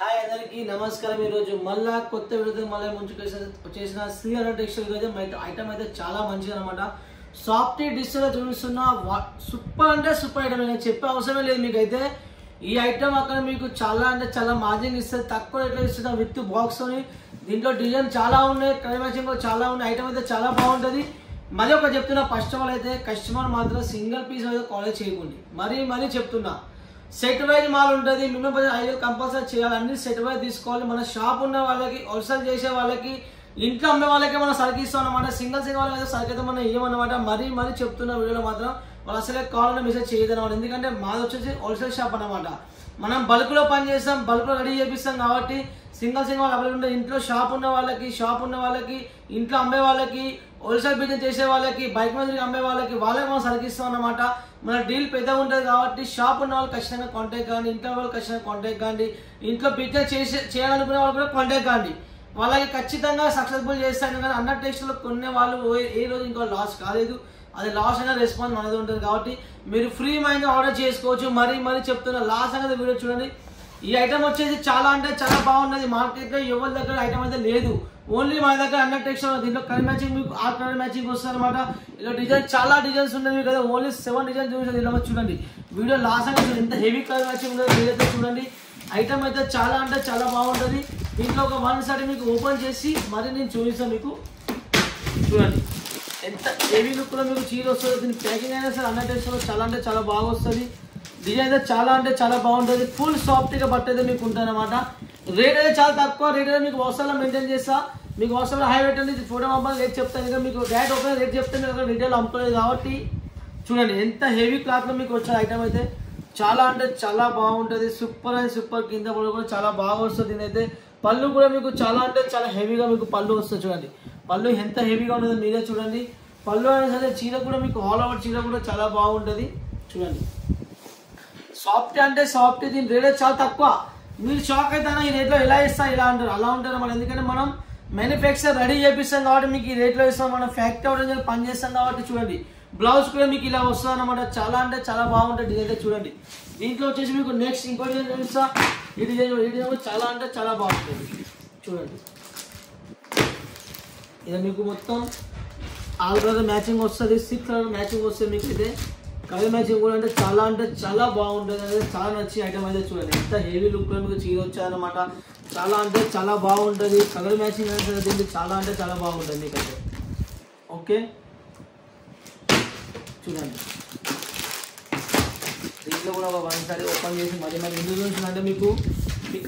Hi అందరికీ నమస్కారం। ఈ రోజు మళ్ళా కొత్త వీడియోతో మళ్ళీ ముందుకు వచ్చేసిన శ్రీహరి టెక్స్టైల్ రోజు ఐటమ్ అయితే చాలా మంచిది అన్నమాట। సాఫ్ట్ డిజిటల్ చూపిస్తున్న సూపర్ అంటే సూపర్ ఐటమ్, నేను చెప్పే అవసరమే లేదు మీకైతే। ఈ ఐటమ్ అక్కడ మీకు చాలా అంటే చాలా మార్జిన్ ఇస్తుంది, తక్కువ రేట్లో ఇస్తున్నా విత్ బాక్స్ అని। దీంట్లో డిజైన్ చాలా ఉన్నాయి, కలర్ మ్యాచింగ్ కూడా చాలా ఉన్నాయి, ఐటమ్ అయితే చాలా బాగుంటుంది। మరి ఒక చెప్తున్నా, ఫస్ట్ ఆఫ్ ఆల్ అయితే కస్టమర్ మాత్రం సింగిల్ పీస్ అయితే కాలేజ్ చేయకండి, మరీ చెప్తున్నా। సెట్ వైజ్ మాల్ ఉంటుంది, మినిమం 5 కంపల్సరీ చేయాలి, అన్ని సెట్ వైజ్ తీసుకోవాలి। మన షాప్ ఉన్న వాళ్ళకి, హోల్సేల్ చేసే వాళ్ళకి, ఇంట్లో అమ్మే వాళ్ళకి మనం సరికి ఇస్తాం అనమాట। సింగిల్ వాళ్ళకి సరికి అయితే మనం ఇవ్వమన్నమాట। మరీ చెప్తున్న వీడియోలో మాత్రం వాళ్ళు అసలే కావాలని మెసేజ్ చేయదు అనమాట, ఎందుకంటే మాది వచ్చేసి హోల్సేల్ షాప్ అనమాట। మనం బల్క్లో పని చేస్తాం, బల్క్లో రెడీ చేపిస్తాం కాబట్టి సింగిల్ వాళ్ళు అవైలబుల్ ఉంటుంది। ఇంట్లో షాప్ ఉన్న వాళ్ళకి, ఇంట్లో అమ్మే వాళ్ళకి, హోల్సేల్ బిజినెస్ చేసే వాళ్ళకి, బైక్ మీద అమ్మే వాళ్ళకి మనం సరికిస్తాం అన్నమాట। మన డీల్ పెద్దగా ఉంటుంది కాబట్టి షాప్ ఉన్న వాళ్ళు ఖచ్చితంగా కాంటాక్ట్ కాండి, ఇంట్లో వాళ్ళు ఖచ్చితంగా కాంటాక్ట్ కాండి, ఇంట్లో బిజినెస్ చేయాలనుకునే వాళ్ళు కూడా కాంటాక్ట్ కాండి, వాళ్ళకి ఖచ్చితంగా సక్సెస్ఫుల్ చేస్తాను। కానీ అన్న టెస్ట్లో కొనే వాళ్ళు ఏ రోజు ఇంకో లాస్ కాలేదు, అది లాస్ అయినా రెస్పాన్స్ మనది ఉంటుంది కాబట్టి మీరు ఫ్రీ మైండ్ ఆర్డర్ చేసుకోవచ్చు। మరీ చెప్తున్నా, లాస్ట్ అనేది వీడియో చూడండి। ఈ ఐటమ్ వచ్చేసి చాలా అంటే చాలా బాగున్నది, మార్కెట్లో ఎవరి దగ్గర ఐటమ్ అయితే లేదు, ఓన్లీ మన దగ్గర అన్న టెక్స్టైల్। దీంట్లో కలర్ మ్యాచింగ్ మీకు ఆ కలర్ మ్యాచింగ్ వస్తుంది అనమాట। ఇలా డిజైన్ చాలా డిజైన్స్ ఉన్నాయి కదా, ఓన్లీ 7 డిజైన్స్ చూపించాలి। ఇలా చూడండి వీడియో లాస్ట్ అనేది ఎంత హెవీ కలర్ మ్యాచింగ్ ఉందో మీరైతే చూడండి। ఐటమ్ అయితే చాలా అంటే చాలా బాగుంటుంది। దీంట్లో ఒక 1 సైడ్ మీకు ఓపెన్ చేసి మరి నేను చూపిస్తాను మీకు, చూడండి ఎంత హెవీ లుక్లో మీకు చీర వస్తుంది। దీని ప్యాకింగ్ అయినా సరే అన్న టెక్స్టైల్లో చాలా అంటే చాలా బాగా వస్తుంది। డిజైన్ అయితే చాలా అంటే చాలా బాగుంటుంది, ఫుల్ సాఫ్ట్గా బట్ట అయితే మీకు ఉంటుంది అనమాట। రేట్ అయితే చాలా తక్కువ, రేట్ అయితే మీకు వాట్సాప్లో మెయింటైన్ చేస్తా, మీకు వాట్సాప్లో హై పెట్టండి, ఫోటో పంపాలి, రేట్ చెప్తాను। ఇంకా మీకు డైరెక్ట్ ఓపెన్ రేట్ చెప్తే మీరు అక్కడ రిటైల్ అమ్ముకోలేదు కాబట్టి చూడండి ఎంత హెవీ క్లాత్లో మీకు వచ్చే ఐటమ్ అయితే చాలా అంటే చాలా బాగుంటుంది। సూపర్ అండ్ సూపర్, కింద పళ్ళు కూడా చాలా బాగా వస్తుంది। దీనైతే పళ్ళు కూడా మీకు చాలా అంటే చాలా హెవీగా మీకు పళ్ళు వస్తుంది, చూడండి పళ్ళు ఎంత హెవీగా ఉంటుందో మీరే చూడండి। పళ్ళు అయినా సరే చీర కూడా మీకు ఆల్ ఓవర్ చీర కూడా చాలా బాగుంటుంది, చూడండి సాఫ్ట్ అంటే సాఫ్ట్। దీని రేట్ చాలా తక్కువ, మీరు షాక్ అవుతారా ఈ రేట్లో ఎలా ఇస్తా ఇలా అంటారు, అలా ఉంటారు అన్నమాట। ఎందుకంటే మనం మ్యానుఫ్యాక్చర్ రెడీ చేపిస్తాం కాబట్టి మీకు ఈ రేట్లో ఇస్తాం, మనం ఫ్యాక్టరీ అవుట్ పని చేస్తాం కాబట్టి చూడండి బ్లౌజ్ కూడా మీకు ఇలా వస్తుంది అనమాట। చాలా అంటే చాలా బాగుంటుంది డిజైన్ అయితే చూడండి। దీంట్లో వచ్చేసి మీకు నెక్స్ట్ ఇంకో డిజైన్ చూపిస్తా, ఈ డిజైన్ చాలా అంటే చాలా బాగుంటుంది, చూడండి ఇది మీకు మొత్తం ఆల్ కలర్ మ్యాచింగ్ వస్తుంది, 6 కలర్ మ్యాచింగ్ వస్తుంది మీకు ఇదే కలర్ మ్యాచింగ్ కూడా అంటే చాలా బాగుంటుంది, అనేది చాలా నచ్చి ఐటమ్ అయితే చూడండి ఎంత హెవీ లుక్లో మీకు చీర వచ్చారనమాట। చాలా అంటే చాలా బాగుంటుంది, కలర్ మ్యాచింగ్ అనేది దీనికి చాలా అంటే చాలా బాగుంటుంది మీకైతే। ఓకే చూడండి దీంట్లో కూడా ఒక 1 సారీ ఓపెన్ చేసి మరి ఎందుకు చూసిందంటే మీకు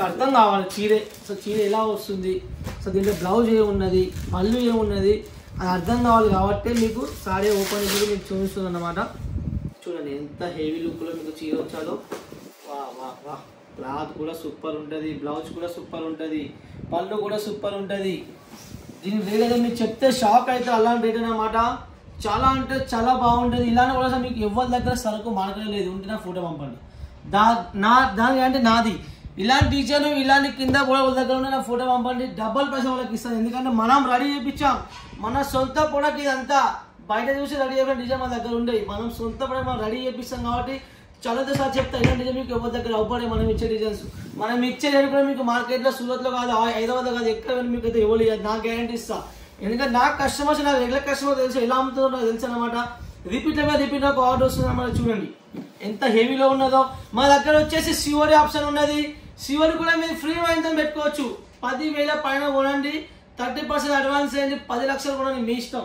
అర్థం కావాలి చీర ఎలా వస్తుంది, సో దీంట్లో బ్లౌజ్ ఏమున్నది, పళ్ళు ఏమున్నది అది అర్థం కావాలి కాబట్టి మీకు సారీ ఓపెన్ చేసి మీకు చూపిస్తుంది అన్నమాట। చూడండి ఎంత హెవీ లుక్లో మీకు చీర వచ్చాలో, వా క్లాత్ కూడా సూపర్ ఉంటుంది, బ్లౌజ్ కూడా సూపర్ ఉంటుంది, పళ్ళు కూడా సూపర్ ఉంటుంది। దీని రేట్ అయితే మీకు చెప్తే షాక్ అయితే అలాంటి రేట్ అన్నమాట, చాలా అంటే చాలా బాగుంటుంది। ఇలానే కూడా మీకు ఎవరి దగ్గర సరుకు మార్కెట్ లేదు, ఉంటే నా ఫోటో పంపండి, దాని అంటే నాది ఇలాంటి డిజైన్ ఇలాంటి కింద కూడా వాళ్ళ దగ్గర ఉన్న నా ఫోటో పంపండి, డబల్ పైసా వాళ్ళకి ఇస్తాను। ఎందుకంటే మనం రెడీ చేయించాం, మన సొంత ప్రొడక్ట్ ఇదంతా, బయట చూసి రెడీ చేసిన డిజైన్ మన దగ్గర ఉండేవి, మనం సొంత ప్రొడక్ట్ మనం రెడీ చేపిస్తాం కాబట్టి చల్లతో సార్ చెప్తా ఇలాంటి డిజైన్ మీకు ఎవరి దగ్గర అవ్వడే మనం ఇచ్చే డిజైన్స్, మనం ఇచ్చే రేట్ కూడా మీకు మార్కెట్లో సూరత్లో కాదు, హైదరాబాద్లో కాదు, ఎక్కడ మీకు అయితే ఇవ్వలేదు, నా గ్యారంటీ ఇస్తా। ఎందుకంటే నాకు కస్టమర్స్, నాకు రెగ్యులర్ కస్టమర్ తెలుసు, ఎలా అమ్ముతుందో నాకు తెలుసు అనమాట। రిపీట్ నాకు ఆర్డర్ వస్తుంది అన్నమాట, చూడండి ఎంత హెవీలో ఉన్నదో। మా దగ్గర వచ్చేసి సిఓడి ఆప్షన్ ఉన్నది, సిఓడి కూడా మీరు ఫ్రీ మైండ్తో పెట్టుకోవచ్చు। 10,000 పైన కొనండి, 30% అడ్వాన్స్ అయ్యింది, 10 లక్షలు కొనండి, మీ ఇష్టం,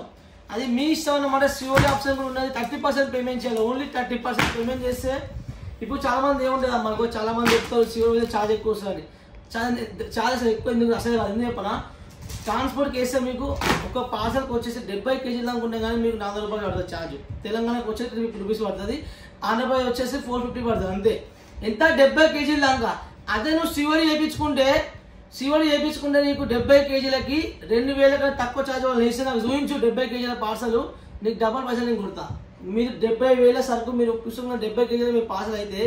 అది మీ ఇష్టం అన్నమాట। సిఓడి ఆప్షన్ కూడా ఉన్నది, 30% పేమెంట్ చేయాలి, ఓన్లీ 30% పేమెంట్ చేస్తే ఇప్పుడు చాలా మంది ఏముంటుంది మనకు, చాలా మంది చెప్తారు సిఓడి మీద ఛార్జ్ ఎక్కువ వస్తుంది, చాలా ఎక్కువ ఎందుకు అసలు ఎందుకు చెప్పనా, ట్రాన్స్పోర్ట్కి వేస్తే మీకు ఒక పార్సల్కి వచ్చేసి 70 కేజీలు అనుకుంటే కానీ మీకు 400 రూపాయలు పడుతుంది ఛార్జ్, తెలంగాణకు వచ్చేసి 350 రూపీస్ పడుతుంది, ఆంధ్రప్రదేశ్ వచ్చేసి 450 పడుతుంది అంతే, ఎంత 70 కేజీలు దాకా। అదే నువ్వు సిఓడి చేయించుకుంటే నీకు 70 కేజీలకి 2,000 కన్నా తక్కువ ఛార్జ్ వాళ్ళు వేస్తే నాకు చూపించు 70 కేజీల పార్సల్, నీకు డబల్ పైసలు నేను కొడతా। మీరు 70,000 సరుకు మీరు ఒప్పుకున్న 70 కేజీల మీ పార్సల్ అయితే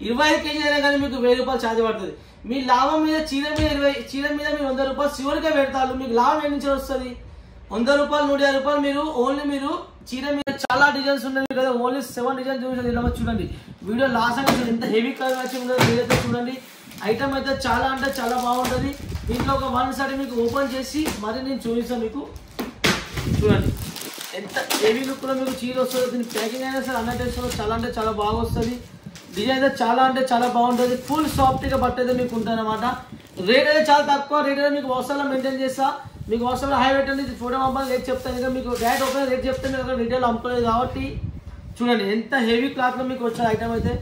25 కేజీలు అయినా కానీ మీకు 1,000 రూపాయలు ఛార్జ్ పడుతుంది। మీ లాభం మీద చీర మీద మీరు 100 రూపాయలు సివరిగా పెడతారు, మీకు లాభం ఎన్ని నుంచి వస్తుంది, 100 రూపాయలు 150 రూపాయలు మీరు ఓన్లీ మీరు చీర మీద చాలా డిజైన్స్ ఉన్నాయి కదా, ఓన్లీ 7 డిజైన్స్ చూపించాలి। ఇలా చూడండి వీడియో లాస్ట్ ఎంత హెవీ కలర్ వచ్చి ఉందో మీరైతే చూడండి, ఐటమ్ అయితే చాలా అంటే చాలా బాగుంటుంది. దీంట్లో ఒక వన్ సైడ్ మీకు ఓపెన్ చేసి మరి నేను చూపిస్తాను మీకు. చూడండి ఎంత హెవీ లుక్లో మీకు చీర వస్తుంది. దీని ప్యాకింగ్ అయినా సరే అన్న టేస్ట్లో చాలా అంటే చాలా బాగా వస్తుంది. డిజైన్ అయితే చాలా అంటే చాలా బాగుంటుంది. ఫుల్ సాఫ్ట్గా బట్ట అయితే మీకు ఉంటుంది అనమాట. రేట్ అయితే చాలా తక్కువ. రేట్ అయితే మీకు వాట్సాప్లో మెయింటైన్ చేస్తా. మీకు వాట్సాప్లో హై పెట్టండి, ఫోటో పంపాలి, రేట్ చెప్తాను. ఇంకా మీకు డైరెక్ట్ ఓపెన్ రేట్ చెప్తే మీరు అక్కడ రిటైల్ అమ్ముకోలేదు కాబట్టి చూడండి ఎంత హెవీ క్లాత్లో మీకు వచ్చే ఐటమ్ అయితే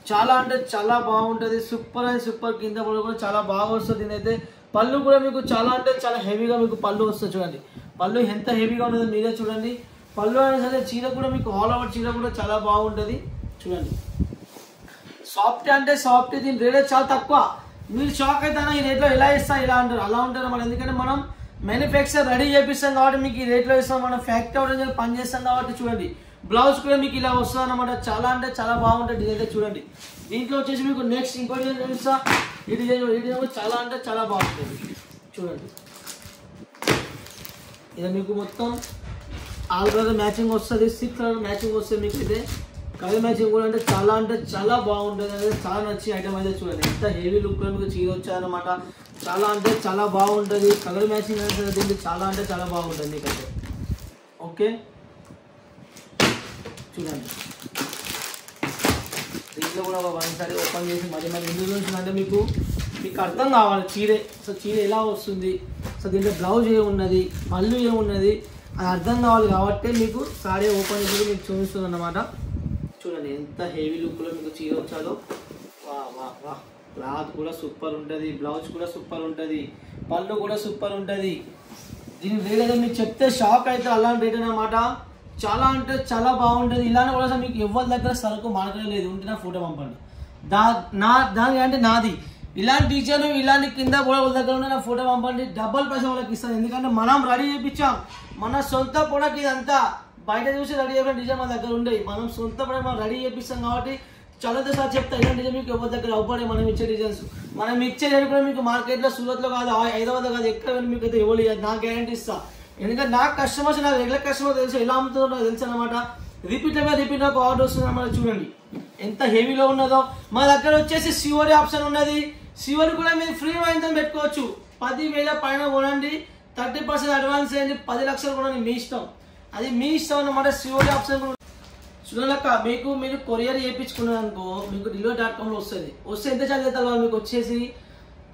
చాలా అంటే చాలా బాగుంటుంది. Super and super. కింద కూడా చాలా బాగా వస్తుంది. దీనైతే పళ్ళు కూడా మీకు చాలా అంటే చాలా హెవీగా మీకు పళ్ళు వస్తుంది. చూడండి పళ్ళు ఎంత హెవీగా ఉంటుందో మీరే చూడండి. పళ్ళు అయినా సరే చీర కూడా మీకు ఆల్ ఓవర్ చీర కూడా చాలా బాగుంటుంది. చూడండి సాఫ్ట్ అంటే సాఫ్ట్. దీని రేట్ చాలా తక్కువ. మీరు షాక్ అవుతారా ఈ రేట్లో ఎలా ఇస్తా ఇలా అంటారు, అలా ఉంటారు మనం. ఎందుకంటే మనం మ్యానుఫ్యాక్చర్ రెడీ చేపిస్తాం కాబట్టి మీకు ఈ రేట్లో ఇస్తాం. మనం ఫ్యాక్టరీ ఆర్డర్ పని చేస్తాం కాబట్టి చూడండి బ్లౌజ్ కూడా మీకు ఇలా వస్తుంది అనమాట. చాలా అంటే చాలా బాగుంటుంది డిజైన్ అయితే చూడండి. దీంట్లో వచ్చేసి మీకు నెక్స్ట్ ఇంకో డిజైన్ చూపిస్తా. ఈ డిజైన్ చాలా అంటే చాలా బాగుంటుంది. చూడండి ఇది మీకు మొత్తం ఆల్ కలర్ మ్యాచింగ్ వస్తుంది, 6 కలర్ మ్యాచింగ్ వస్తుంది. మీకు అయితే కలర్ మ్యాచింగ్ కూడా అంటే చాలా బాగుంటుంది. అనేది చాలా నచ్చి ఐటమ్ అయితే చూడండి ఎంత హెవీ లుక్లో మీకు చీర వచ్చాయన్నమాట. చాలా అంటే చాలా బాగుంటుంది. కలర్ మ్యాచింగ్ అనేది దీనికి చాలా అంటే చాలా బాగుంటుంది మీకైతే. ఓకే చూడండి దీంట్లో కూడా ఒక వన్ సారి ఓపెన్ చేసి మరి ఎందుకు చూస్తుందంటే మీకు అర్థం కావాలి చీరే. సో చీర ఎలా వస్తుంది, సో దీంట్లో బ్లౌజ్ ఏమున్నది, పళ్ళు ఏమున్నది అది అర్థం కావాలి కాబట్టి మీకు సారీ ఓపెన్ చేసి మీకు చూపిస్తుంది అన్నమాట. చూడండి ఎంత హెవీ లుక్లో మీకు చీర వచ్చాదో. వా వా వా క్లాత్ కూడా సూపర్ ఉంటుంది, బ్లౌజ్ కూడా సూపర్ ఉంటుంది, పళ్ళు కూడా సూపర్ ఉంటుంది. దీని రేట్ అయితే మీకు చెప్తే షాక్ అయితే అలాంటి రేట్ అన్నమాట. చాలా అంటే చాలా బాగుంటుంది. ఇలానే కూడా మీకు ఎవరి దగ్గర సరుకు మార్కెట్ లేదు, ఉంటే నా ఫోటో పంపండి. దాని అంటే నాది ఇలాంటి డిజైన్ ఇలాంటి కింద కూడా వాళ్ళ దగ్గర ఉంటే నా ఫోటో పంపండి. డబల్ పైసా వాళ్ళకి ఇస్తాను. ఎందుకంటే మనం రెడీ చేయించాం. మన సొంత ప్రొడక్ట్ ఇదంతా. బయట చూసి రెడీ చేయడం డిజైన్ మన దగ్గర ఉండేవి. మనం సొంత ప్రొడక్ట్ మనం రెడీ చేపిస్తాం కాబట్టి చల్లతో సార్ చెప్తా ఇలాంటి డిజైన్ మీకు ఎవరి దగ్గర అవ్వడే. మనం ఇచ్చే డిజైన్స్ మనం ఇచ్చే రేటు కూడా మీకు మార్కెట్లో సూరత్లో కాదు, హైదరాబాద్లో కాదు, ఎక్కడ మీకు అయితే ఇవ్వలేదు. నా గ్యారంటీ ఇస్తా. ఎందుకంటే నాకు కస్టమర్స్, నాకు రెగ్యులర్ కస్టమర్ తెలుసు, ఎలా అమ్ముతుందో నాకు తెలుసు అనమాట. రిపీట్ నాకు ఆర్డర్ వస్తుంది అనమాట. చూడండి ఎంత హెవీలో ఉన్నదో. మా దగ్గర వచ్చేసి సిఓడి ఆప్షన్ ఉన్నది. సిఓడి కూడా మీరు ఫ్రీ వాయిదా పెట్టుకోవచ్చు. 10,000 పైన కొనండి, 30% అడ్వాన్స్ అయ్యింది, 10 లక్షలు కొనండి, మీ ఇష్టం. అది మీ ఇష్టం అన్నమాట. సిఓడి ఆప్షన్ కూడా చూడలేక మీకు మీరు కొరియర్ చేయించుకున్నారు అనుకో మీకు delivery.com వస్తుంది. వస్తే ఎంత ఛార్జ్ అవుతారు వాళ్ళు మీకు వచ్చేసి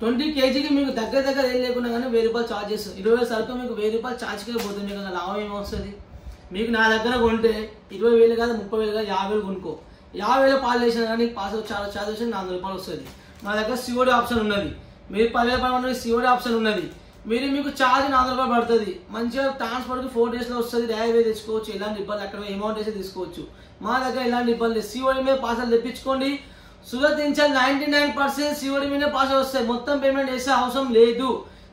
20 kgకి మీకు దగ్గర ఏం లేకున్నా కానీ 1000 రూపాయలు ఛార్జ్ చేస్తారు. 20,000 సరుకు మీకు 1000 రూపాయలు ఛార్జ్కే పోతుంది. మీకు లాభం ఏమొస్తుంది? మీకు నా దగ్గర కొంటే 20,000 కాదు 30,000 కాదు 50,000 కొనుక్కో. 50,000 పాలు వేసినా కానీ పాస్ ఛార్జ్ వచ్చి 400 రూపాయలు వస్తుంది. మా దగ్గర సిఓడి ఆప్షన్ ఉన్నది. మీరు 10,000 రూపాయలు సిఓడి ఆప్షన్ ఉన్నది. మీకు ఛార్జ్ 400 రూపాయలు పడుతుంది. మంచిగా ట్రాన్స్పోర్ట్కి 4 daysలో వస్తుంది. డైరెక్ట్ తెచ్చుకోవచ్చు. ఎలాంటి ఇబ్బంది అక్కడ అమౌంట్ వేసి తీసుకోవచ్చు. మా దగ్గర ఎలాంటి ఇబ్బంది లేదు. సిఓడి మీద పార్సల్ తెప్పించుకోండి. సూరత్ నుంచి 99% సిఓడి మీద పార్సల్ వస్తాయి. మొత్తం పేమెంట్ చేసే అవసరం లేదు.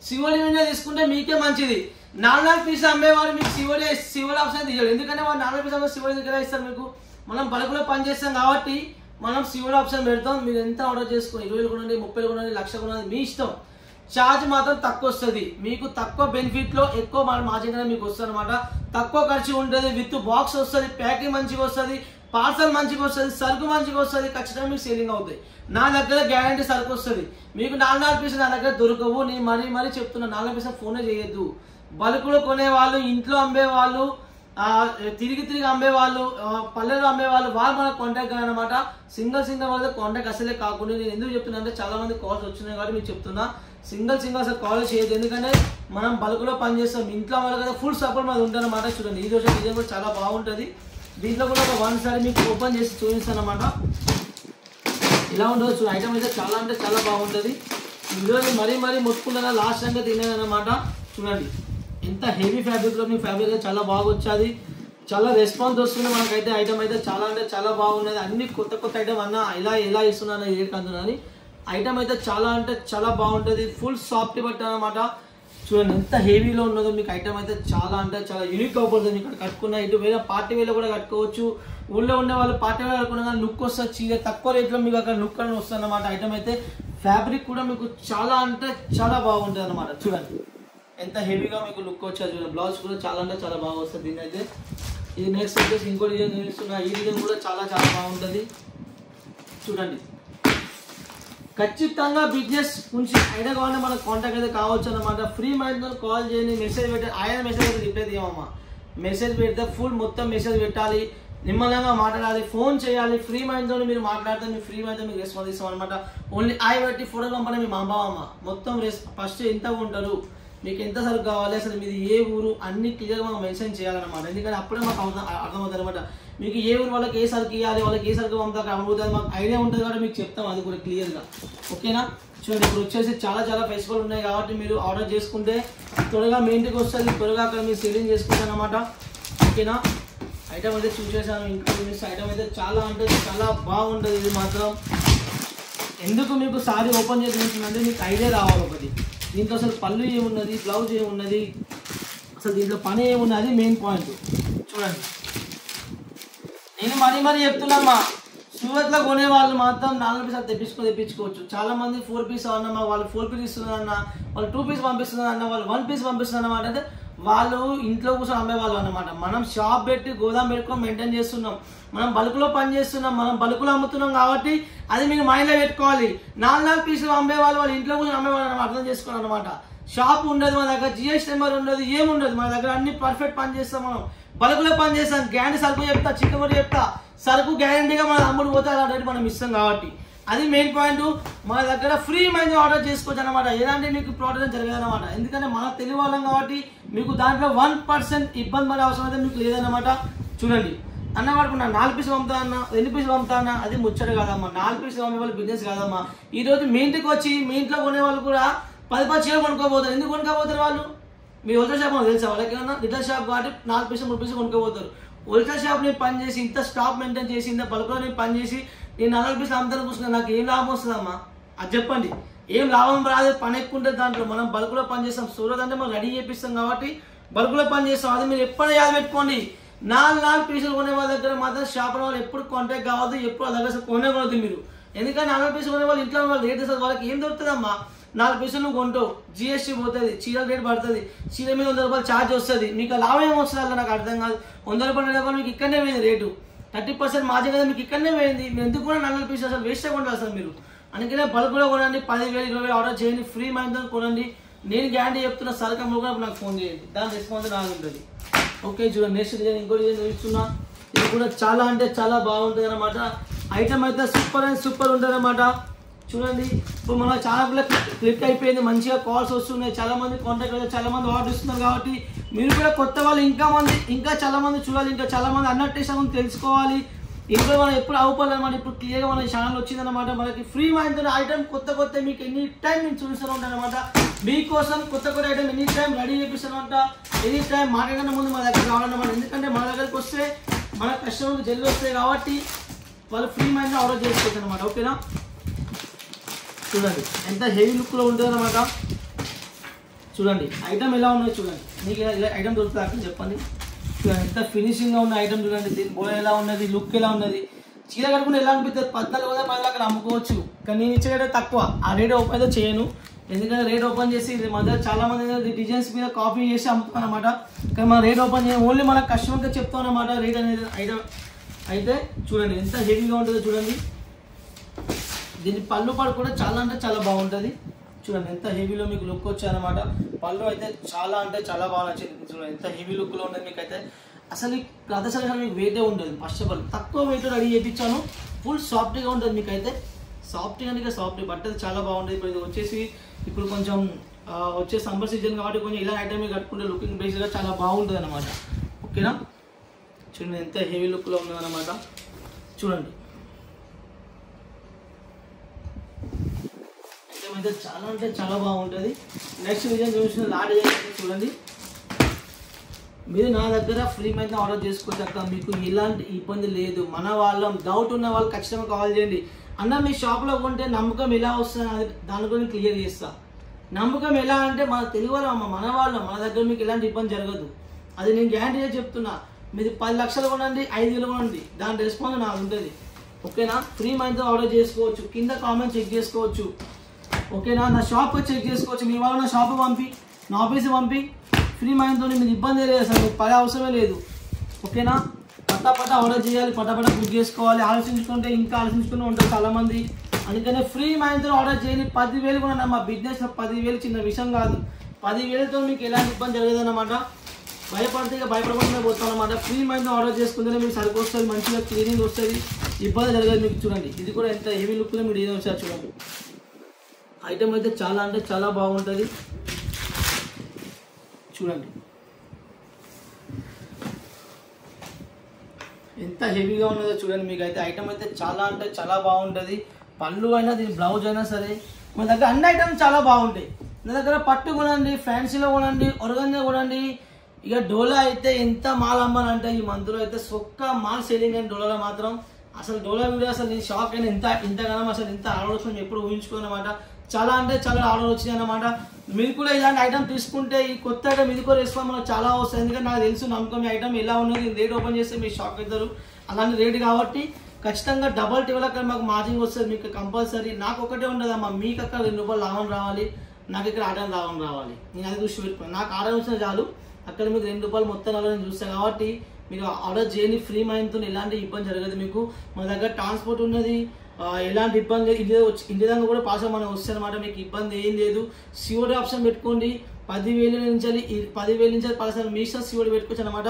సిఓడి మీద తీసుకుంటే మీకే మంచిది. 4 పీస్ అమ్మేవాడు మీకు సిఓడి ఆప్షన్ తీయాలి. ఎందుకంటే వాళ్ళు 4 పీస్ అమ్మే సిఓడి దగ్గర ఇస్తారు. మీకు మనం బల్క్లో పని చేస్తాం కాబట్టి మనం సిఓడి ఆప్షన్ పెడతాం. మీరు ఎంత ఆర్డర్ చేసుకోండి, 20,000 కొనండి, 30,000 కొనండి, 1,00,000 కొనండి, మీ ఇష్టం. ఛార్జ్ మాత్రం తక్కువ వస్తుంది. మీకు తక్కువ బెనిఫిట్లో ఎక్కువ మార్జిన్ మీకు వస్తుంది అనమాట. తక్కువ ఖర్చు ఉంటుంది. విత్ బాక్స్ వస్తుంది, ప్యాకింగ్ మంచిగా వస్తుంది, పార్సల్ మంచిగా వస్తుంది, సరుకు మంచిగా వస్తుంది. ఖచ్చితంగా మీకు సేలింగ్ అవుతాయి. నా దగ్గర గ్యారంటీ సరుకు వస్తుంది. మీకు 4 పీసులు నా దగ్గర దొరకవు. నేను మరీ చెప్తున్నా, 4 పీసులు ఫోనే చేయొద్దు. బల్క్లో కొనేవాళ్ళు, ఇంట్లో అమ్మేవాళ్ళు, తిరిగి అమ్మేవాళ్ళు, పల్లెలో అమ్మేవాళ్ళు, వాళ్ళు మనకు కాంటాక్ట్ అనమాట. సింగిల్ వాళ్ళ కాంటాక్ట్ అసలే కాకుండా నేను ఎందుకు చెప్తున్నా అంటే చాలా మంది కాల్స్ వచ్చినాయి కాబట్టి మీకు చెప్తున్నా. సింగిల్ అసలు కాల్ చేయదు. ఎందుకంటే మనం బల్క్లో పని చేస్తాం. ఇంట్లో వాళ్ళ కదా ఫుల్ సపోర్ట్ మాది ఉంటుంది అనమాట. చూడండి ఈ రోజు డిజైన్ కూడా చాలా బాగుంటుంది. దీంట్లో కూడా ఒక 1 సారి మీకు ఓపెన్ చేసి చూపిస్తాను అనమాట. ఇలా ఉండదు చూడండి. ఐటమ్ అయితే చాలా అంటే చాలా బాగుంటుంది. ఈరోజు మరీ మొత్తుకుంటున్నా లాస్ట్ అంటే తినేదన్నమాట. చూడండి ఎంత హెవీ ఫ్యాబ్రిక్లో మీ ఫ్యాబ్రిక్ అయితే చాలా బాగా వచ్చేది. చాలా రెస్పాన్స్ వస్తుంది మనకైతే. ఐటమ్ అయితే చాలా అంటే చాలా బాగున్నది. అన్ని కొత్త ఐటమ్ అన్న ఎలా ఇస్తున్నాను ఏకంటున్నాను. ఐటమ్ అయితే చాలా అంటే చాలా బాగుంటుంది. ఫుల్ సాఫ్ట్ బట్ట అనమాట. చూడండి ఎంత హెవీలో ఉన్నదో. మీకు ఐటమ్ అయితే చాలా అంటే చాలా యూనిక్ అవుతుంది. ఇక్కడ కట్టుకున్న ఇటు వేరే పార్టీ వేలో కూడా కట్టుకోవచ్చు. ఊళ్ళో ఉండే వాళ్ళు పార్టీ వేలో కట్టుకున్నా కానీ లుక్ వస్తుంది. చీర తక్కువ రేట్లో మీకు అక్కడ లుక్ అని వస్తుంది అనమాట. ఐటమ్ అయితే ఫ్యాబ్రిక్ కూడా మీకు చాలా అంటే చాలా బాగుంటుంది అనమాట. చూడండి ఎంత హెవీగా మీకు లుక్ వచ్చేది. చూడండి బ్లౌజ్ కూడా చాలా అంటే చాలా బాగా వస్తుంది. దీని అయితే ఇది నెక్స్ట్ వచ్చేసి ఇంకో డిజైన్ చూపిస్తున్నా. ఈ డిజైన్ కూడా చాలా బాగుంటుంది. చూడండి ఖచ్చితంగా బిజినెస్ గురించి ఐడియా కావాలంటే మనకు కాంటాక్ట్ అయితే కావచ్చు అన్నమాట. ఫ్రీ మైండ్తో కాల్ చేయండి, మెసేజ్ పెట్టి ఆయన మెసేజ్ అయితే రిప్లై తీయమమ్మా. మెసేజ్ పెడితే ఫుల్ మొత్తం మెసేజ్ పెట్టాలి, నిమ్మలంగా మాట్లాడాలి, ఫోన్ చేయాలి. ఫ్రీ మైండ్తో మీరు మాట్లాడితే మీ ఫ్రీ మైండ్తో మీకు రెస్పాన్స్ ఇస్తాం అనమాట. ఓన్లీ పెట్టి ఫోటోలు పంపడం మీ మామమ్మ మొత్తం ఫస్ట్ ఎంత ఉంటారు, మీకు ఎంత సరుకు కావాలి, అసలు మీది ఏ ఊరు అన్ని క్లియర్గా మనం మెన్షన్ చేయాలన్నమాట. ఎందుకంటే అప్పుడే మాకు అర్థమవుతుంది అనమాట. మీకు ఏ ఊరు వాళ్ళకి ఏ సరుకు ఇవ్వాలి, వాళ్ళకి ఏ సరుకు పంపుతారు అమ్ముతుంది మాకు ఐడియా ఉంటుంది కాబట్టి మీకు చెప్తాం అది కూడా క్లియర్గా. ఓకేనా? చూడండి ఇప్పుడు వచ్చేసి చాలా ఫెస్టివల్ ఉన్నాయి కాబట్టి మీరు ఆర్డర్ చేసుకుంటే త్వరగా మీ ఇంటికి వస్తుంది, త్వరగా అక్కడ మీరు సేలింగ్ చేసుకుంటారు అనమాట. ఓకేనా? ఐటమ్ అయితే చూసేసాను, ఇంకా ఐటమ్ అయితే చాలా అంటే చాలా బాగుంటుంది. ఇది మాత్రం ఎందుకు మీకు సారీ ఓపెన్ చేసి ఉంటుందంటే మీకు ఐడియా రావాలి ఒకటి, దీంట్లో అసలు పళ్ళు ఏమున్నది, బ్లౌజ్ ఏమున్నది, అసలు దీంట్లో పని ఏమున్నది మెయిన్ పాయింట్. చూడండి నేను మరీ చెప్తున్నామ్మా, సూరత్లో కొనే వాళ్ళు మాత్రం 4 పీస్ తెప్పించుకోవచ్చు. చాలా మంది 4 పీస్ అన్నమా, వాళ్ళు 4 పీస్ ఇస్తున్నారన్న, వాళ్ళు 2 పీస్ పంపిస్తున్నారన్న, వాళ్ళు 1 పీస్ పంపిస్తున్నారన్నమాట. అంటే వాళ్ళు ఇంట్లో కూర్చొని అమ్మేవాళ్ళు అనమాట. మనం షాప్ పెట్టి గోదాం పెట్టుకొని మెయింటైన్ చేస్తున్నాం, మనం బల్క్లో పని చేస్తున్నాం, మనం బల్క్లో అమ్ముతున్నాం కాబట్టి అది మీరు మైండ్లో పెట్టుకోవాలి. 4 పీసులు అమ్మేవాళ్ళు వాళ్ళు ఇంట్లో కూర్చొని అమ్మేవాళ్ళు అనమాట, అర్థం చేసుకోవాలి అనమాట. షాప్ ఉండదు మన దగ్గర, జిఎస్టీ నెంబర్ ఉండదు, ఏముండదు మన దగ్గర, అన్ని పర్ఫెక్ట్ పని చేస్తాం. మనం బల్క్లో పని చేస్తాం, గ్యారంటీ సరుకు చెప్తా, చికెన్ కూడా చెప్తా, సరుకు గ్యారంటీగా మన అమ్ముడు పోతే అలా రేటు మనం ఇస్తాం కాబట్టి అది మెయిన్ పాయింట్. మన దగ్గర ఫ్రీ మైండ్ ఆర్డర్ చేసుకోవచ్చు అనమాట, ఎలాంటి మీకు ప్రాబ్లం జరగదు అనమాట. ఎందుకంటే మన తెలుగు వాళ్ళం కాబట్టి మీకు దాంట్లో 1% ఇబ్బంది పడే అవసరం అయితే మీకు లేదన్నమాట. చూడండి అన్నమాట, 4 పీసులు పంపుతా అన్న, 2 పీసులు పంపుతా అన్న, అది ముచ్చట కాదమ్మా. 4 పీసులు పంపే వాళ్ళు బిజినెస్ కాదమ్మా. ఈ రోజు మీ ఇంటికి వచ్చి మీ ఇంట్లో కొనే వాళ్ళు కూడా 10 చీరలు కొనుక్కోపోతారు. ఎందుకు కొనుక్కోపోతారు వాళ్ళు? మీ హోల్సేల్ షాప్ తెలుసా వాళ్ళకి? ఏమన్నా రిటైల్ షాప్ కాబట్టి 4 పీసులు 3 పీసులు కొనుక్కోపోతారు. హోల్సేల్ షాప్ నేను పని చేసి ఇంత స్టాక్ మెయింటైన్ చేసి ఇంత బల్క్లో నేను పని చేసి నేను 4 పీసులు అమ్ముతాను కూర్చున్నా, నాకు ఏం లాభం వస్తుందమ్మా? అది చెప్పండి. ఏం లాభం రాదు, పని ఎక్కువ ఉంటుంది దాంట్లో. మనం బల్క్లో పని చేస్తాం, సూరత్ అంటే మనం రెడీ చేపిస్తాం కాబట్టి బల్క్లో పని చేస్తాం. అది మీరు ఎప్పుడైనా యాద పెట్టుకోండి. 4 పీసులు కొనే వాళ్ళ దగ్గర మాత్రం షాప్ వాళ్ళు ఎప్పుడు కాంటాక్ట్ కావద్దు, ఎప్పుడు వాళ్ళ దగ్గర కొనకూడదు మీరు. ఎందుకంటే 4 పీసులు కొనే వాళ్ళు ఇంట్లో వాళ్ళు రేట్ ఇస్తారు, వాళ్ళకి ఏం దొరుకుతుందమ్మా? 4 పీసులు నువ్వు కొంటావు, జిఎస్టీ పోతుంది, చీర రేట్ పడుతుంది, చీర మీద 100 రూపాయలు ఛార్జ్ వస్తుంది, మీకు లాభం ఏమొస్తుంది అలా నాకు అర్థం కాదు. 100 రూపాయలు మీకు ఇక్కడనే పోయింది రేటు, 30% మార్జిన్ కదా మీకు ఇక్కడనే పోయింది. మీరు ఎందుకు కూడా 4 పీసులు అసలు వేస్ట్గా కొంటారు అసలు మీరు. అందుకనే బల్క్లో కొనండి, 10,000 20,000 ఆర్డర్ చేయండి, ఫ్రీ మైండ్తో కొనండి. నేను గ్యారంటీ చెప్తున్నా, సరకమ్మ కూడా నాకు ఫోన్ చేయండి, దాని రెస్పాన్స్ నాకు ఉంటుంది. ఓకే చూడండి, నెక్స్ట్ డిజైన్ ఇంకో డిజైన్ చూపిస్తున్నా. ఇది కూడా చాలా అంటే చాలా బాగుంటుంది అనమాట. ఐటమ్ అయితే సూపర్ ఉంటుంది అనమాట. చూడండి ఇప్పుడు మన ఛానల్ క్లిక్ అయిపోయింది, మంచిగా కాల్స్ వస్తున్నాయి, చాలా మంది కాంటాక్ట్ అయితే చాలా మంది ఆర్డర్ ఇస్తున్నారు. కాబట్టి మీరు కూడా కొత్త వాళ్ళు ఇంకా చాలా మంది చూడాలి, ఇంకా చాలా మంది అన్నట్టు తెలుసుకోవాలి. ఇంట్లో మనం ఎప్పుడు అవుకోవాలి అనమాట. ఇప్పుడు క్లియర్గా మన ఛానల్ వచ్చిందనమాట. మనకి ఫ్రీ మైండ్తో ఐటమ్ కొత్త మీకు ఎనీ టైం నేను చూపిస్తూ ఉంటాను అనమాట. మీకోసం కొత్త ఐటమ్ ఎనీ టైం రెడీ చేపిస్తానంట. ఎనీ టైం మాట్లాడకుండా ముందు మన దగ్గర రావాలన్నమాట. ఎందుకంటే మన దగ్గరికి వస్తే మన కస్టమర్కి జల్లి వస్తాయి కాబట్టి వాళ్ళు ఫ్రీ మైండ్లో ఆర్డర్ చేసుకోవచ్చు అనమాట. ఓకేనా? చూడండి ఎంత హెవీ లుక్లో ఉంటుంది అనమాట. చూడండి ఐటమ్ ఎలా ఉన్నది చూడండి, మీకు ఐటమ్ దొరుకుతుంది అక్కడ చెప్పండి. చూడండి ఎంత ఫినిషింగ్గా ఉన్న ఐటమ్ చూడండి, దీని బోర్డర్ ఎలా ఉన్నది, లుక్ ఎలా ఉన్నది. చీర కట్టుకుంటే ఎలా అనిపిస్తుంది? 14,000 అక్కడ అమ్ముకోవచ్చు, కానీ నేను ఇచ్చే రేట్ తక్కువ. ఆ రేట్ ఓపెన్ అయితే చేయను, ఎందుకంటే రేట్ ఓపెన్ చేసి మధ్య చాలా మంది డిజైన్స్ మీద కాపీ చేసి అమ్ముతాం అనమాట. కానీ మన రేట్ ఓపెన్ చేయాలి, ఓన్లీ మన కస్టమర్కి చెప్తాం అనమాట రేట్ అనేది. ఐటమ్ అయితే చూడండి ఎంత హెవీగా ఉంటుందో చూడండి. దీని పళ్ళు పాడు కూడా చాలా అంటే చాలా బాగుంటుంది. చూడండి ఎంత హెవీలో మీకు లుక్ వచ్చాయన్నమాట. పళ్ళు అయితే చాలా అంటే చాలా బాగా నచ్చింది. చూడండి ఎంత హెవీ లుక్లో ఉంటుంది. మీకు అయితే అసలు ప్రదర్శన మీకు వెయిటే ఉండదు. ఫస్ట్ ఆఫ్ ఆల్ తక్కువ వెయిట్ రెడీ చేయించాను, ఫుల్ సాఫ్ట్గా ఉంటుంది. మీకు అయితే సాఫ్ట్గా అంటే సాఫ్ట్ బట్ చాలా బాగుంటుంది. ఇప్పుడు ఇది వచ్చేసి ఇప్పుడు కొంచెం వచ్చే సమ్మర్ సీజన్ కాబట్టి కొంచెం ఇలా ఐటమ్ కట్టుకుంటే లుకింగ్ బేస్గా చాలా బాగుంటుంది అనమాట. ఓకేనా? చూడండి ఎంత హెవీ లుక్లో ఉందన్నమాట. చూడండి అయితే చాలా అంటే చాలా బాగుంటుంది. నెక్స్ట్ డిజైన్ చూసిన లా డిజైన్ చూడండి. మీరు నా దగ్గర ఫ్రీ మైండ్ ఆర్డర్ చేసుకోవచ్చు, మీకు ఎలాంటి ఇబ్బంది లేదు. మన వాళ్ళం డౌట్ ఉన్న వాళ్ళు ఖచ్చితంగా కాల్ చేయండి. అన్న మీ షాప్లో కొంటే నమ్మకం ఎలా వస్తుంది అది దాని గురించి క్లియర్ చేస్తా. నమ్మకం ఎలా అంటే మన తెలుగు వాళ్ళం, మన వాళ్ళం, మన దగ్గర మీకు ఎలాంటి ఇబ్బంది జరగదు. అది నేను గ్యారంటీగా చెప్తున్నా. మీరు 10 లక్షలు కొనండి, 5,000 కొనండి, దాని రెస్పాన్స్ నాకు ఉంటుంది. ఓకేనా? ఫ్రీ మైండ్తో ఆర్డర్ చేసుకోవచ్చు, కింద కామెంట్ చెక్ చేసుకోవచ్చు. ఓకేనా? నా షాప్ చెక్ చేసుకోవచ్చు. మీ వాళ్ళు నా షాప్ పంపి, నా ఆఫీస్ పంపి, ఫ్రీ మైండ్తో మీకు ఇబ్బంది లేదు, అసలు మీకు పడే అవసరమే లేదు. ఓకేనా? పట్టా ఆర్డర్ చేయాలి, పట్టా బుక్ చేసుకోవాలి. ఆలోచించుకుంటే ఇంకా ఆలోచించుకుని ఉంటారు చాలామంది. అందుకనే ఫ్రీ మైండ్తో ఆర్డర్ చేయండి. 10,000 కూడా మా బిజినెస్లో 10,000 చిన్న విషయం కాదు. 10,000తో మీకు ఎలాంటి ఇబ్బంది జరగదు అన్నమాట. భయపడకుండా పోతాం అన్నమాట. ఫ్రీ మైండ్తో ఆర్డర్ చేసుకుంటేనే మీకు సరుకు వస్తుంది, మంచిగా క్లీనింగ్ వస్తుంది, ఇబ్బంది జరగదు మీకు. చూడండి ఇది కూడా ఎంత హెవీ లుక్లో మీరు ఏదో వచ్చారు చూడండి. ఐటమ్ అయితే చాలా అంటే చాలా బాగుంటుంది. చూడండి ఎంత హెవీగా ఉన్నదో చూడండి. మీకు అయితే ఐటమ్ అయితే చాలా అంటే చాలా బాగుంటుంది. పళ్ళు అయినా దీని బ్లౌజ్ అయినా సరే మన దగ్గర అన్ని ఐటమ్స్ చాలా బాగుంటాయి. నా దగ్గర పట్టు కొనండి, ఫ్యాన్సీలో కొనండి, ఒరగంజా కొనండి. ఇక డోలా అయితే ఎంత మాల్ అమ్మాలంటే ఈ మంత్లో అయితే సొక్క మాల్ సేలింగ్ అని డోలాలో మాత్రం. అసలు డోలా వీడియో అసలు నేను షాక్ అయినా. ఇంతగానో అసలు ఇంత ఆర్డర్ వస్తుంది ఎప్పుడు ఊహించుకోనమాట. చాలా అంటే చాలా ఆర్డర్ వచ్చినాయి అన్నమాట. మీరు కూడా ఇలాంటి ఐటమ్ తీసుకుంటే ఈ కొత్త ఐటమ్ ఇది కూడా రెస్పాన్స్ మనకు చాలా వస్తుంది. ఎందుకంటే నాకు తెలుసు నమ్మకం ఈ ఐటమ్ ఎలా ఉన్నది, రేట్ ఓపెన్ చేస్తే మీరు షాక్ అవుతారు. అలాంటి రేట్ కాబట్టి ఖచ్చితంగా డబల్ టివల్ అక్కడ మాకు మార్జిన్ వస్తుంది మీకు కంపల్సరీ. నాకు ఒకటే ఉండదమ్మా, మీకు అక్కడ ₹2 లాభం రావాలి, నాకు ఇక్కడ ఆర్డర్ లాభం రావాలి. నేను అది దృష్టి పెట్టుకున్నాను. నాకు ఆర్డర్ వచ్చిన చాలు, అక్కడ మీకు ₹2 మొత్తం నేను చూస్తాను. కాబట్టి మీరు ఆర్డర్ చేయండి. ఫ్రీ మైండ్తో ఎలాంటి ఇబ్బంది జరగదు మీకు. మన దగ్గర ట్రాన్స్పోర్ట్ ఉన్నది, ఎలాంటి ఇబ్బంది ఇంటి దాకా కూడా పార్సల్ మనకు వస్తుంది అనమాట. మీకు ఇబ్బంది ఏం లేదు. సిఓడి ఆప్షన్ పెట్టుకోండి. 10,000 నుంచి పార్సల్ మీ ఇష్టం సిఓడి పెట్టుకోవచ్చు అనమాట.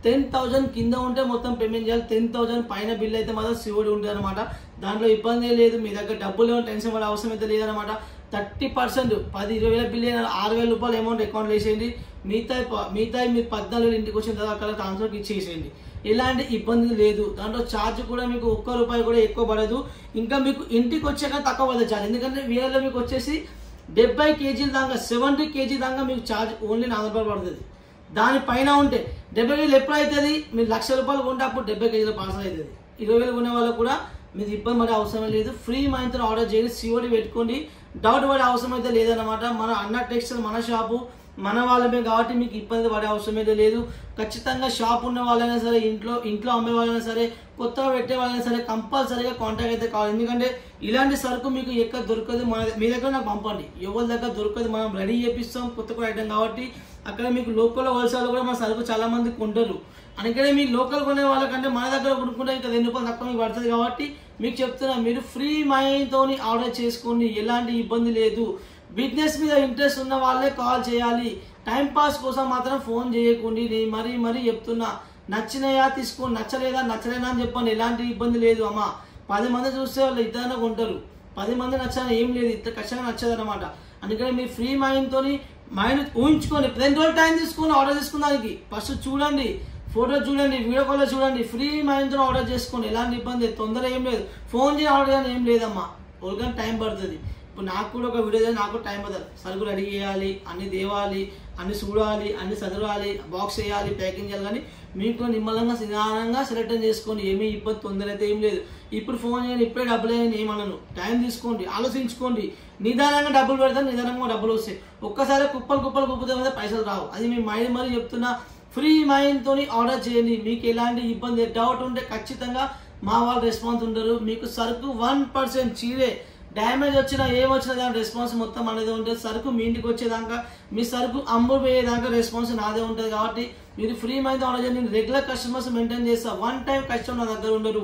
10,000 కింద ఉంటే మొత్తం పేమెంట్ చేయాలి. 10,000 పైన బిల్ అయితే మాత్రం సిఓడి ఉంటుంది అనమాట. దాంట్లో ఇబ్బంది లేదు. మీ దగ్గర డబ్బులు ఏమో టెన్షన్ పడే అవసరం అయితే లేదనమాట. 30% 10-20 బిల్ ₹6,000 అమౌంట్ అకౌంట్లో వేసేయండి. మిగతా మీరు 14 ఇంటికి వచ్చిన తర్వాత అక్కడ ట్రాన్స్ఫర్కి ఇచ్చేసేయండి. ఎలాంటి ఇబ్బంది లేదు. దాంట్లో ఛార్జ్ కూడా మీకు ₹1 కూడా ఎక్కువ పడదు. ఇంకా మీకు ఇంటికి వచ్చాక తక్కువ పడదు ఛార్జ్. ఎందుకంటే వీళ్ళలో మీకు వచ్చేసి 70 kg దాకా 70 kg దాకా మీకు ఛార్జ్ ఓన్లీ ₹400 పడుతుంది. దానిపైన ఉంటే 70,000 ఎప్పుడు అవుతుంది, మీరు ₹1,00,000 కొంటే అప్పుడు 70 kg పార్సల్ అవుతుంది. 20,000 కొనే వాళ్ళకు కూడా మీరు ఇబ్బంది పడే అవసరం లేదు. ఫ్రీ మైండ్తో ఆర్డర్ చేయండి, సిఓడి పెట్టుకోండి. డౌట్ పడే అవసరం అయితే లేదన్నమాట. మన అన్న టెక్స్టైల్ మన షాపు మన వాళ్ళమే కాబట్టి మీకు ఇబ్బంది పడే అవసరం అయితే లేదు. ఖచ్చితంగా షాప్ ఉన్న వాళ్ళైనా సరే, ఇంట్లో అమ్మే వాళ్ళైనా సరే, కొత్తగా పెట్టే వాళ్ళైనా సరే కంపల్సరీగా కాంటాక్ట్ అయితే కావాలి. ఎందుకంటే ఇలాంటి సరుకు మీకు ఎక్కడ దొరకదు. మీ దగ్గర నాకు పంపండి, ఎవరి దగ్గర దొరకదు. మనం రెడీ చేపిస్తాం కొత్త ఐటమ్ కాబట్టి. అక్కడ మీకు లోకల్ హోల్సేల్ కూడా మన సరుకు చాలా మంది కొంటారు. అందుకనే మీ లోకల్ కొనే వాళ్ళకంటే మన దగ్గర కొనుక్కుంటే ఇంకా ₹2 తక్కువ మీకు పడుతుంది. కాబట్టి మీకు చెప్తున్నా, మీరు ఫ్రీ మైండ్తో ఆర్డర్ చేసుకోండి, ఎలాంటి ఇబ్బంది లేదు. బిజినెస్ మీద ఇంట్రెస్ట్ ఉన్న వాళ్ళే కాల్ చేయాలి. టైంపాస్ కోసం మాత్రం ఫోన్ చేయకండి. నేను మరీ చెప్తున్నా, నచ్చినాయా తీసుకోండి, నచ్చలేదా అని చెప్పండి. ఎలాంటి ఇబ్బంది లేదు అమ్మ. 10 మంది చూస్తే వాళ్ళు ఇద్దరైనా కొంటారు. 10 మంది నచ్చాలని ఏం లేదు, ఇట్లా ఖచ్చితంగా నచ్చదు అనమాట. అందుకని మీరు ఫ్రీ మైండ్తో మైండ్ ఊహించుకొని 2 రోజులు టైం తీసుకొని ఆర్డర్ చేసుకున్నానికి ఫస్ట్ చూడండి, ఫోటో చూడండి, వీడియో కాల్లో చూడండి. ఫ్రీ మైండ్తో ఆర్డర్ చేసుకోండి. ఎలాంటి ఇబ్బంది లేదు, తొందర ఏం లేదు. ఫోన్ చేసి ఆర్డర్ చేయని ఏం లేదమ్మా, ఒకరికైనా టైం పడుతుంది. ఇప్పుడు నాకు కూడా ఒక వీడియో చేయాలి, నాకు టైం పడుతుంది. సరుకు రెడీ చేయాలి, అన్ని దేవాలి, అన్ని చూడాలి, అన్ని చదవాలి, బాక్స్ వేయాలి, ప్యాకింగ్ చేయాలి. కానీ మీకు నిమ్మలంగా నిదానంగా సెలెక్ట్ చేసుకోండి. ఏమీ ఇబ్బంది తొందర అయితే ఏం లేదు. ఇప్పుడు ఫోన్ చేయండి, ఇప్పుడే డబ్బులు వేయండి ఏమన్నాను. టైం తీసుకోండి, ఆలోచించుకోండి. నిదానంగా డబ్బులు పెడతాను, నిదానంగా డబ్బులు వస్తాయి. ఒక్కసారి కుప్పలు కుప్పుతే మీద పైసలు రావు. అది మీ మైండ్ మరి చెప్తున్నా. ఫ్రీ మైండ్తో ఆర్డర్ చేయండి. మీకు ఎలాంటి ఇబ్బంది డౌట్ ఉంటే ఖచ్చితంగా మా వాళ్ళు రెస్పాన్స్ ఉండరు. మీకు సరుకు 1% చీరే డ్యామేజ్ వచ్చినా ఏమొచ్చినా దాని రెస్పాన్స్ మొత్తం అనేది ఉంటుంది. సరుకు మీ ఇంటికి వచ్చేదాకా, మీ సరుకు అమ్ముపోయేదాకా రెస్పాన్స్ నాదే ఉంటుంది. కాబట్టి మీరు ఫ్రీ మైండ్ ఆర్డర్ చేయండి. నేను రెగ్యులర్ కస్టమర్స్ మెయింటైన్ చేస్తా. 1 టైం కస్టమర్ నా దగ్గర ఉండరు.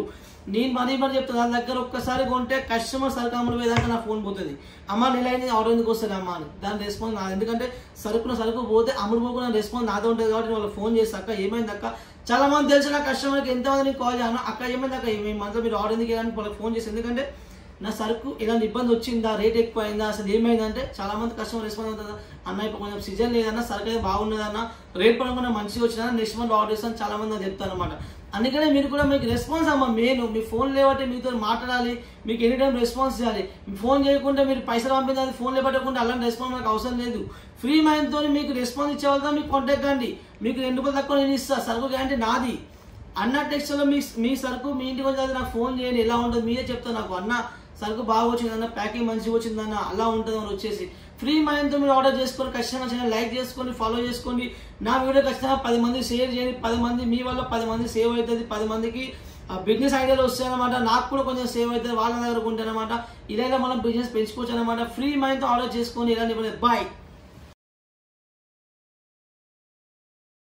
నేను మరీ చెప్తాను, నా దగ్గర ఒక్కసారి కొంటే కస్టమర్ సరుకు అమ్ముపోయేదాకా నా ఫోన్ పోతుంది. అమ్మ నెల అయింది ఆర్డర్ ఎందుకు వస్తుంది అమ్మ అని. దాని రెస్పాన్స్ నాది. ఎందుకంటే సరుకు పోతే అమ్ముడుపోకుండా రెస్పాన్స్ నాదే ఉంటుంది. కాబట్టి వాళ్ళకి ఫోన్ చేస్తా, అక్క ఏమైంది అక్క. చాలా మంది తెలిసిన కస్టమర్కి ఎంతమంది నేను కాల్ చేయను, అక్క ఏమైంది అక్క, ఏమేమి మంత్లో మీరు ఆర్డర్ ఎందుకు వెళ్ళడానికి వాళ్ళకి ఫోన్ చేసి. ఎందుకంటే నా సరుకు ఇలాంటి ఇబ్బంది వచ్చిందా, రేట్ ఎక్కువ అయిందా, అసలు ఏమైందంటే చాలా మంది కస్టమర్ రెస్పాన్స్ అవుతుందా, అన్న ఇప్పుడు కొంచెం సీజన్ లేదన్నా, సరుకు అయితే బాగున్నదన్న, రేట్ పడకుండా మంచిగా వచ్చినా నెక్స్ట్ మంత్ ఆర్డర్ చేస్తాను చాలా మంది నాకు చెప్తారు అనమాట. అందుకనే మీరు కూడా మీకు రెస్పాన్స్ అమ్మ మెయిన్. మీ ఫోన్ లేబట్టి మీతో మాట్లాడాలి, మీకు ఎనీ టైం రెస్పాన్స్ చేయాలి. మీ ఫోన్ చేయకుండా మీరు పైసలు పంపించాలి, ఫోన్ లేబట్టకుండా అలాంటి రెస్పాన్స్ నాకు అవసరం లేదు. ఫ్రీ మైండ్తో మీకు రెస్పాన్స్ ఇచ్చే వాళ్ళతో మీకు కాంటాక్ట్ కండి. మీకు ₹2 తక్కువ నేను ఇస్తాను. సరుకు గ్యారంటీ నాది. అన్న టెక్స్టైల్లో మీ సరుకు మీ ఇంటికి వచ్చి నాకు ఫోన్ చేయండి, ఎలా ఉంటుంది మీరే చెప్తాను. నాకు అన్న సరుకు బాగా వచ్చిందన్న, ప్యాకింగ్ మంచిగా వచ్చిందన్న, అలా ఉంటుంది అని వచ్చేసి. ఫ్రీ మైండ్తో మీరు ఆర్డర్ చేసుకొని ఖచ్చితంగా ఛానల్ లైక్ చేసుకోండి, ఫాలో చేసుకోండి. నా వీడియో ఖచ్చితంగా 10 మంది షేర్ చేయండి. 10 మంది మీ వల్ల 10 మంది సేవ్ అవుతుంది. 10 మందికి బిజినెస్ ఐడియాలు వస్తాయన్నమాట. నాకు కూడా కొంచెం సేవ్ అవుతుంది వాళ్ళ దగ్గర ఉంటే అనమాట. ఇలా మనం బిజినెస్ పెంచుకోవచ్చు అనమాట. ఫ్రీ మైండ్తో ఆర్డర్ చేసుకొని ఇలాంటి బాయ్.